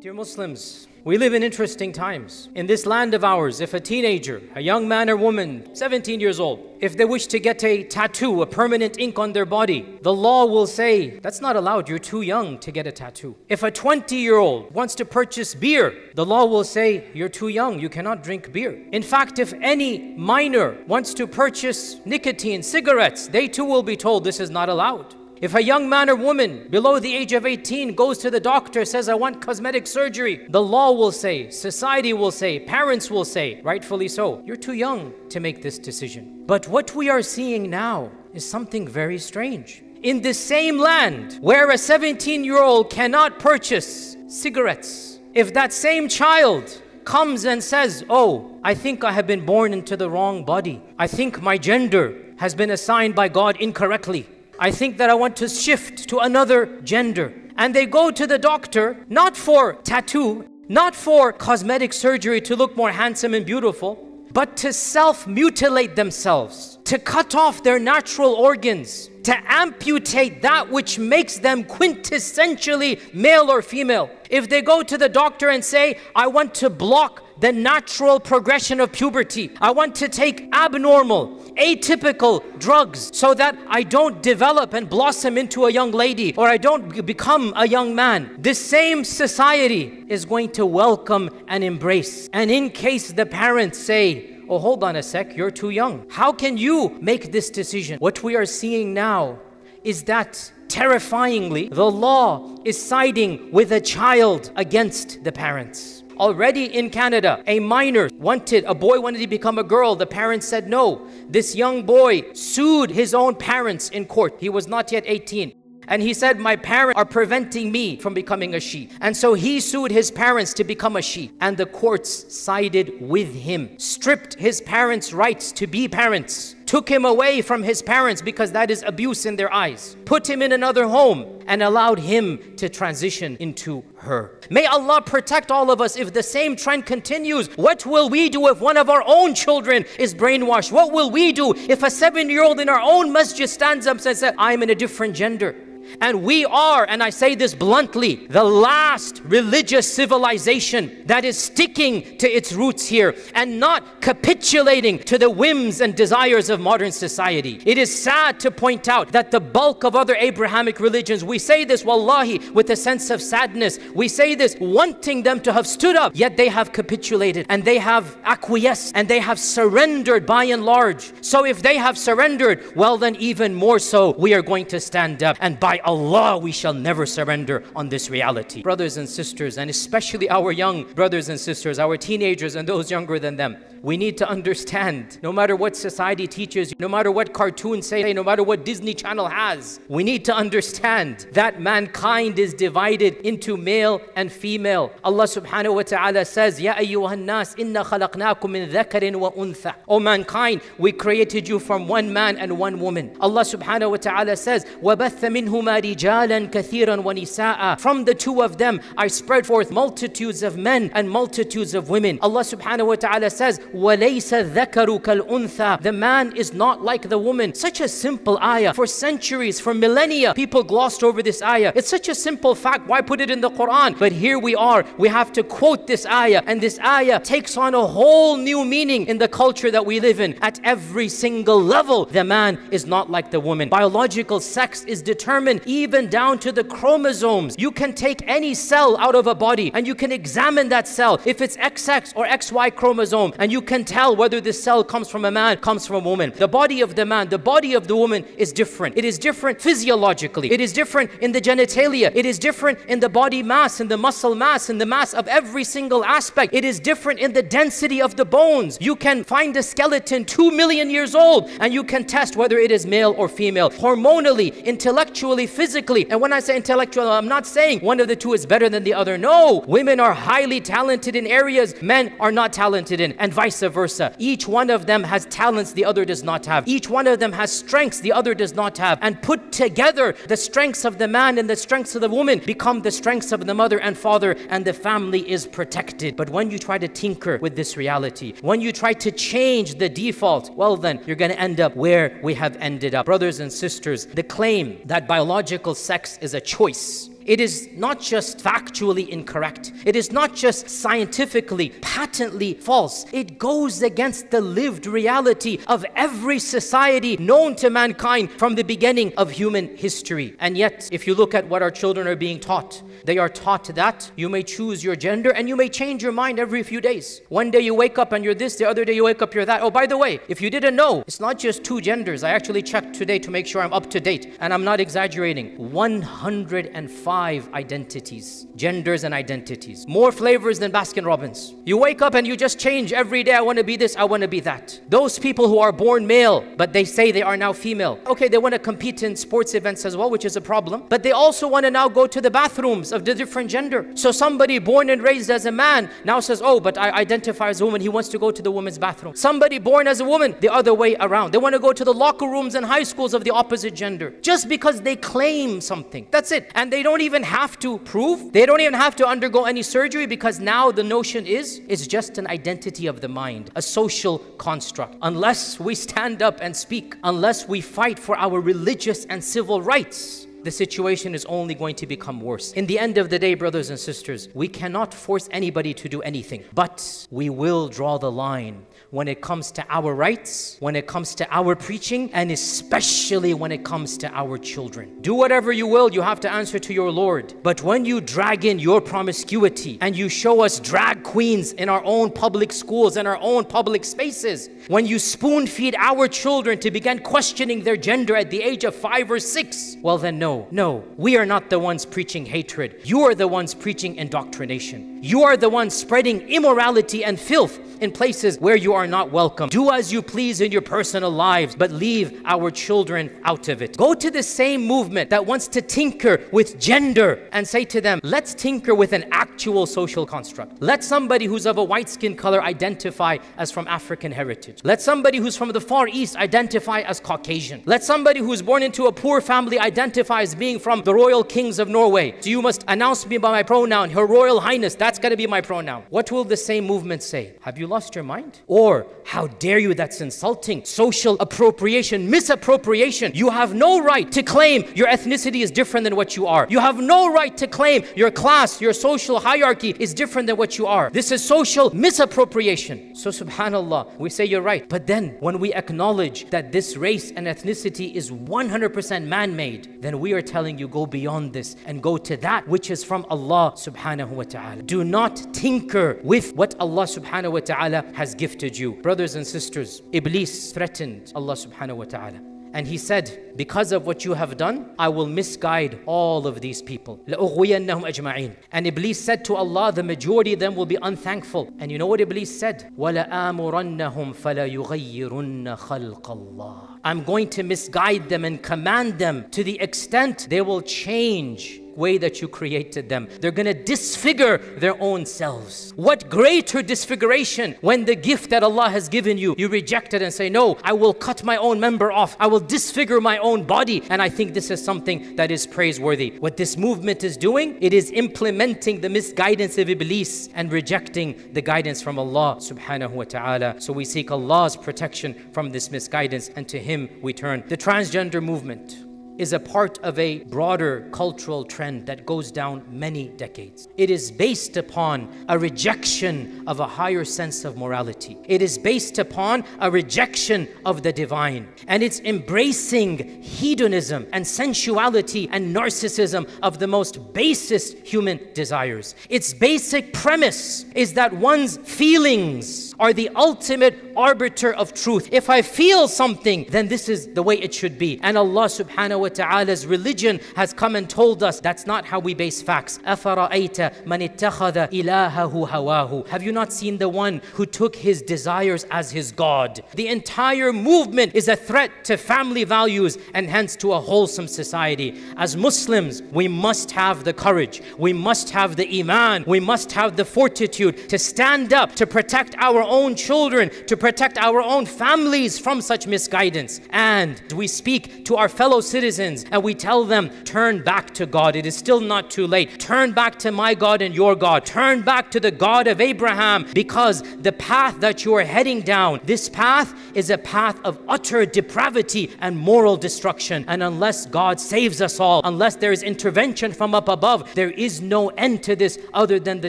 Dear Muslims, we live in interesting times. In this land of ours, if a teenager, a young man or woman, 17 years old, if they wish to get a tattoo, a permanent ink on their body, the law will say, that's not allowed, you're too young to get a tattoo. If a 20-year-old wants to purchase beer, the law will say, you're too young, you cannot drink beer. In fact, if any minor wants to purchase nicotine, cigarettes, they too will be told this is not allowed. If a young man or woman below the age of 18 goes to the doctor, says, I want cosmetic surgery, the law will say, society will say, parents will say, rightfully so, you're too young to make this decision. But what we are seeing now is something very strange. In the same land where a 17-year-old cannot purchase cigarettes, if that same child comes and says, oh, I think I have been born into the wrong body. I think my gender has been assigned by God incorrectly. I think that I want to shift to another gender. And they go to the doctor, not for tattoo, not for cosmetic surgery to look more handsome and beautiful, but to self-mutilate themselves, to cut off their natural organs, to amputate that which makes them quintessentially male or female. If they go to the doctor and say, I want to block the natural progression of puberty, I want to take abnormal, atypical drugs so that I don't develop and blossom into a young lady, or I don't become a young man, this same society is going to welcome and embrace. And in case the parents say, oh, hold on a sec, you're too young, how can you make this decision? What we are seeing now is that terrifyingly, the law is siding with a child against the parents. Already in Canada, a minor a boy wanted to become a girl. The parents said no. This young boy sued his own parents in court. He was not yet 18. And he said, my parents are preventing me from becoming a she. And so he sued his parents to become a she. And the courts sided with him, stripped his parents' rights to be parents, took him away from his parents because that is abuse in their eyes, put him in another home and allowed him to transition into her. May Allah protect all of us if the same trend continues. What will we do if one of our own children is brainwashed? What will we do if a 7-year-old in our own masjid stands up and says, I'm in a different gender? And we are, and I say this bluntly, the last religious civilization that is sticking to its roots here and not capitulating to the whims and desires of modern society. It is sad to point out that the bulk of other Abrahamic religions, we say this wallahi with a sense of sadness, we say this wanting them to have stood up, yet they have capitulated and they have acquiesced and they have surrendered by and large. So if they have surrendered, well then even more so we are going to stand up, and by Allah, we shall never surrender on this reality. Brothers and sisters, and especially our young brothers and sisters, our teenagers and those younger than them, we need to understand, no matter what society teaches, no matter what cartoons say, no matter what Disney Channel has, we need to understand that mankind is divided into male and female. Allah subhanahu wa ta'ala says, Ya ayyuhan nas, inna khalaqnakum min dhakarin wa untha. O mankind, we created you from one man and one woman. Allah subhanahu wa ta'ala says, وَبَثَّ مِنْهُمَا رِجَالًا كَثِيرًا وَنِسَاءً. From the two of them, I spread forth multitudes of men and multitudes of women. Allah subhanahu wa ta'ala says, وَلَيْسَ الذَّكَرُ كَالْأُنْثَى. The man is not like the woman. Such a simple ayah. For centuries, for millennia, people glossed over this ayah. It's such a simple fact. Why put it in the Quran? But here we are. We have to quote this ayah. And this ayah takes on a whole new meaning in the culture that we live in. At every single level, the man is not like the woman. Biological sex is determined even down to the chromosomes. You can take any cell out of a body and you can examine that cell. If it's XX or XY chromosome, and you can tell whether this cell comes from a man, comes from a woman. The body of the man, the body of the woman is different. It is different physiologically. It is different in the genitalia. It is different in the body mass, in the muscle mass, in the mass of every single aspect. It is different in the density of the bones. You can find a skeleton 2 million years old and you can test whether it is male or female. Hormonally, intellectually, physically. And when I say intellectual, I'm not saying one of the two is better than the other. No, women are highly talented in areas men are not talented in, and vice versa. Each one of them has talents the other does not have. Each one of them has strengths the other does not have. And put together, the strengths of the man and the strengths of the woman become the strengths of the mother and father, and the family is protected. But when you try to tinker with this reality, when you try to change the default, well then, you're going to end up where we have ended up. Brothers and sisters, the claim that biological sex is a choice it is not just factually incorrect. It is not just scientifically, patently false. It goes against the lived reality of every society known to mankind from the beginning of human history. And yet, if you look at what our children are being taught, they are taught that you may choose your gender and you may change your mind every few days. One day you wake up and you're this, the other day you wake up you're that. Oh, by the way, if you didn't know, it's not just 2 genders. I actually checked today to make sure I'm up to date, and I'm not exaggerating. 105 identities, genders and identities. More flavors than Baskin-Robbins. You wake up and you just change every day. I want to be this, I want to be that. Those people who are born male, but they say they are now female. Okay, they want to compete in sports events as well, which is a problem. But they also want to now go to the bathrooms of the different gender. So somebody born and raised as a man now says, oh, but I identify as a woman. He wants to go to the women's bathroom. Somebody born as a woman, the other way around. They want to go to the locker rooms and high schools of the opposite gender. Just because they claim something. That's it. And they don't even have to prove. They don't even have to undergo any surgery, because now the notion is, it's just an identity of the mind, a social construct. Unless we stand up and speak, unless we fight for our religious and civil rights, the situation is only going to become worse. In the end of the day, brothers and sisters, we cannot force anybody to do anything, but we will draw the line when it comes to our rights, when it comes to our preaching, and especially when it comes to our children. Do whatever you will, you have to answer to your Lord. But when you drag in your promiscuity and you show us drag queens in our own public schools and our own public spaces, when you spoon feed our children to begin questioning their gender at the age of 5 or 6, well then no, we are not the ones preaching hatred. You are the ones preaching indoctrination. You are the ones spreading immorality and filth in places where you are not welcome. Do as you please in your personal lives, but leave our children out of it. Go to the same movement that wants to tinker with gender and say to them, let's tinker with an actual social construct. Let somebody who's of a white skin color identify as from African heritage. Let somebody who's from the Far East identify as Caucasian. Let somebody who's born into a poor family identify as being from the royal kings of Norway. So you must announce me by my pronoun, Her Royal Highness. That's got to be my pronoun. What will the same movement say? Have you lost your mind? Or, how dare you, that's insulting. Social appropriation, misappropriation. You have no right to claim your ethnicity is different than what you are. You have no right to claim your class, your social hierarchy is different than what you are. This is social misappropriation. So subhanallah, we say you're right. But then when we acknowledge that this race and ethnicity is 100% man-made, then we are telling you, go beyond this and go to that which is from Allah subhanahu wa ta'ala. Do not tinker with what Allah subhanahu wa ta'ala has gifted you. Brothers and sisters, Iblis threatened Allah subhanahu wa ta'ala. And he said, because of what you have done, I will misguide all of these people. لَأُغْوِيَنَّهُمْ أَجْمَعِينَ. And Iblis said to Allah, the majority of them will be unthankful. And you know what Iblis said? وَلَآمُرَنَّهُمْ فَلَيُغَيِّرُنَّ خَلْقَ اللَّهِ. I'm going to misguide them and command them to the extent they will change way that you created them. They're going to disfigure their own selves. What greater disfiguration when the gift that Allah has given you, you reject it and say, no, I will cut my own member off. I will disfigure my own body. And I think this is something that is praiseworthy. What this movement is doing, it is implementing the misguidance of Iblis and rejecting the guidance from Allah subhanahu wa ta'ala. So we seek Allah's protection from this misguidance, and to Him we turn. The transgender movement is a part of a broader cultural trend that goes down many decades. It is based upon a rejection of a higher sense of morality. It is based upon a rejection of the divine. And it's embracing hedonism and sensuality and narcissism of the most basest human desires. Its basic premise is that one's feelings are the ultimate arbiter of truth. If I feel something, then this is the way it should be. And Allah subhanahu wa ta'ala's religion has come and told us that's not how we base facts. أَفَرَأَيْتَ مَنِ اتَّخَذَ إِلَهَهُ هَوَاهُ. Have you not seen the one who took his desires as his God? The entire movement is a threat to family values and hence to a wholesome society. As Muslims, we must have the courage. We must have the iman. We must have the fortitude to stand up, to protect our own children, to protect protect our own families from such misguidance. And we speak to our fellow citizens and we tell them, turn back to God. It is still not too late. Turn back to my God and your God. Turn back to the God of Abraham, because the path that you are heading down, this path is a path of utter depravity and moral destruction. And unless God saves us all, unless there is intervention from up above, there is no end to this other than the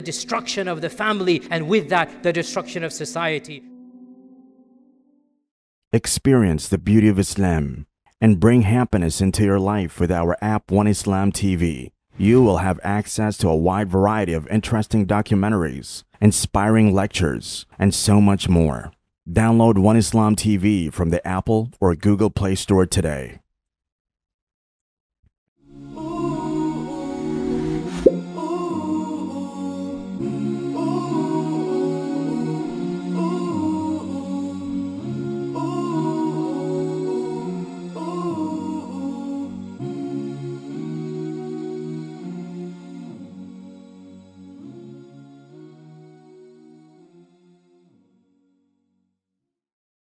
destruction of the family, and with that, the destruction of society. Experience the beauty of Islam and bring happiness into your life with our app One Islam TV. You will have access to a wide variety of interesting documentaries, inspiring lectures, and so much more. Download One Islam TV from the Apple or Google Play Store today.